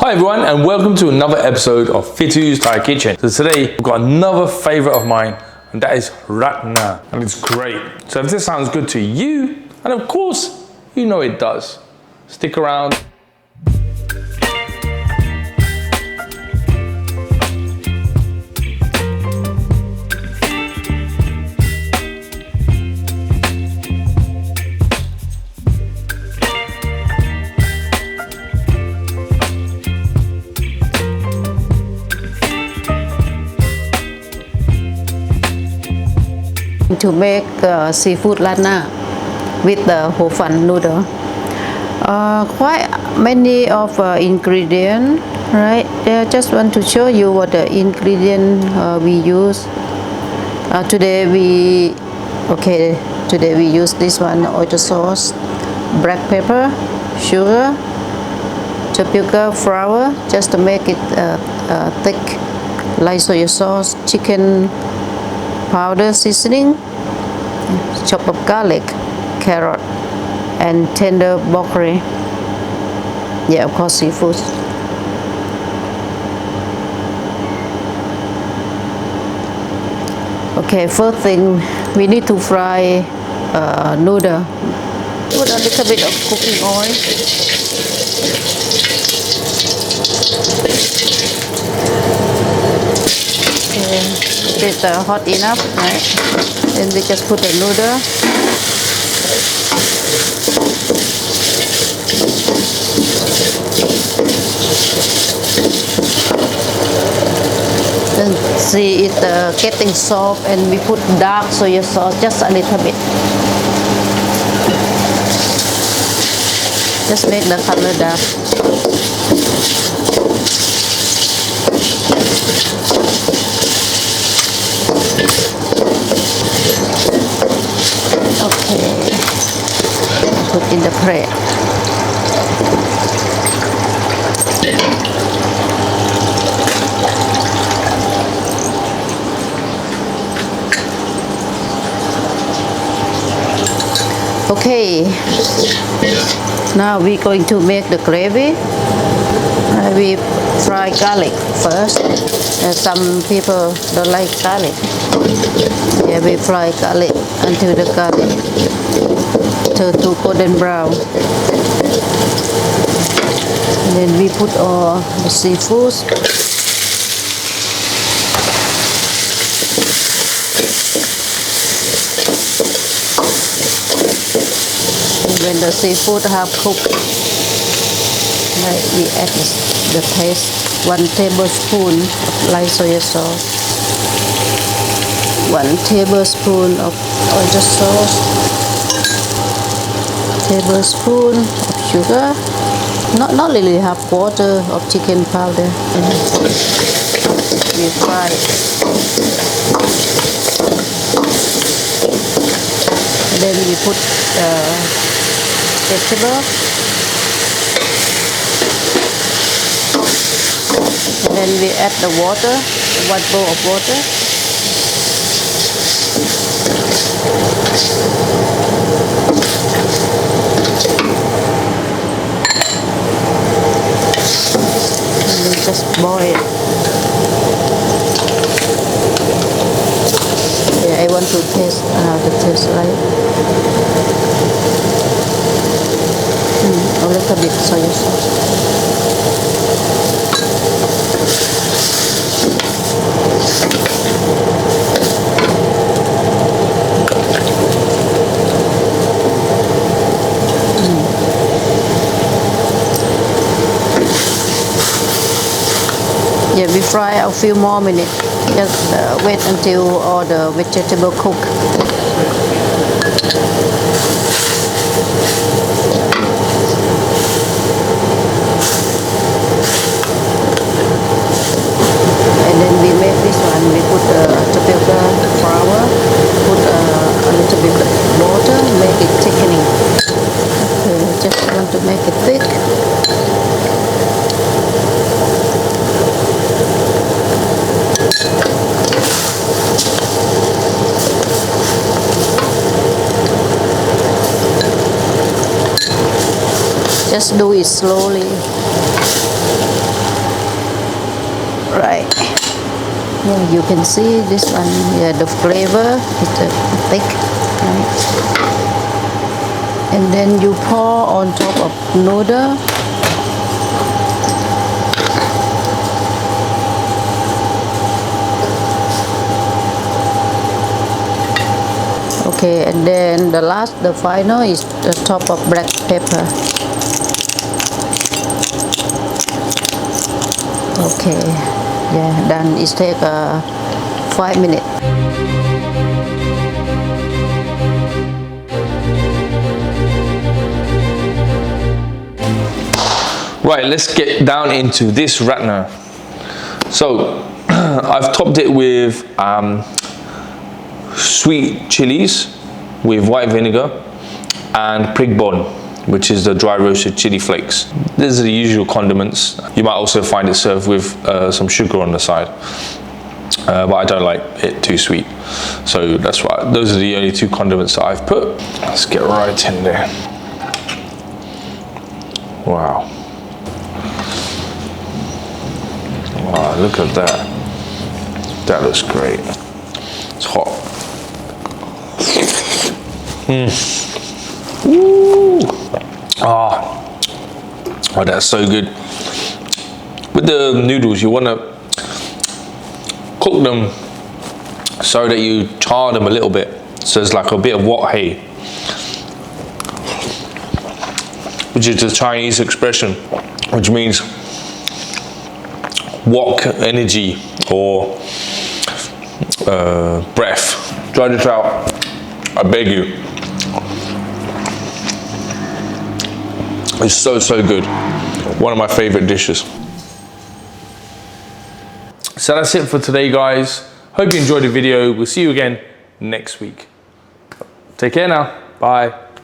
Hi everyone and welcome to another episode of Fitous Thai Kitchen. So today we've got another favourite of mine and that is radna, and it's great. So if this sounds good to you, and of course you know it does, stick around. To make seafood radna with the whole fun noodle. Quite many of ingredients, right? I just want to show you what the ingredient we use. Today we use this one: oyster sauce, black pepper, sugar, tapioca flour, just to make it thick, like soy sauce, chicken powder seasoning, chop of garlic, carrot, and tender broccoli. Yeah, of course, seafood. Okay, first thing we need to fry noodle. Put a little bit of cooking oil. It's hot enough, right? Then we just put the noodle. Then see it getting soft, and we put dark soy sauce just a little bit. Just make the color dark. Okay, put in the plate. Okay, now we're going to make the gravy. We fry garlic first. Some people don't like garlic. Yeah, we fry garlic until the garlic turn to golden brown. And then we put all the seafoods. And when the seafood have cooked, we add the paste. 1 tablespoon of light soy sauce, 1 tablespoon of oyster sauce, tablespoon of sugar, not really half quarter of chicken powder, and we fry it. And then we put vegetable. And then we add the water, 1 bowl of water. And we just boil it. Yeah, I want to taste how it tastes like. A little bit soy sauce. Yeah, we fry a few more minutes. Just wait until all the vegetable cook. And then we make this one. We put tapioca flour, put a little bit of water, make it thickening. Okay, just want to make it thick. Just do it slowly. Yeah, you can see this one. Yeah, the flavor is thick, right? And then you pour on top of noodle. Okay, and then the final is the top of black pepper. Okay, yeah, done. It take 5 minutes. Right, let's get down into this radna. So I've topped it with sweet chilies with white vinegar and prig bone, which is the dry roasted chili flakes. These are the usual condiments. You might also find it served with some sugar on the side, but I don't like it too sweet. So that's why those are the only two condiments that I've put. Let's get right in there. Wow. Wow, look at that. That looks great. It's hot. Ooh. Oh, that's so good. With the noodles, you want to cook them so that you char them a little bit. So it's like a bit of wat hei, which is the Chinese expression, which means wok energy or breath. Try this out, I beg you. It's so good. One of my favorite dishes. So that's it for today, guys. Hope you enjoyed the video. We'll see you again next week. Take care now. Bye.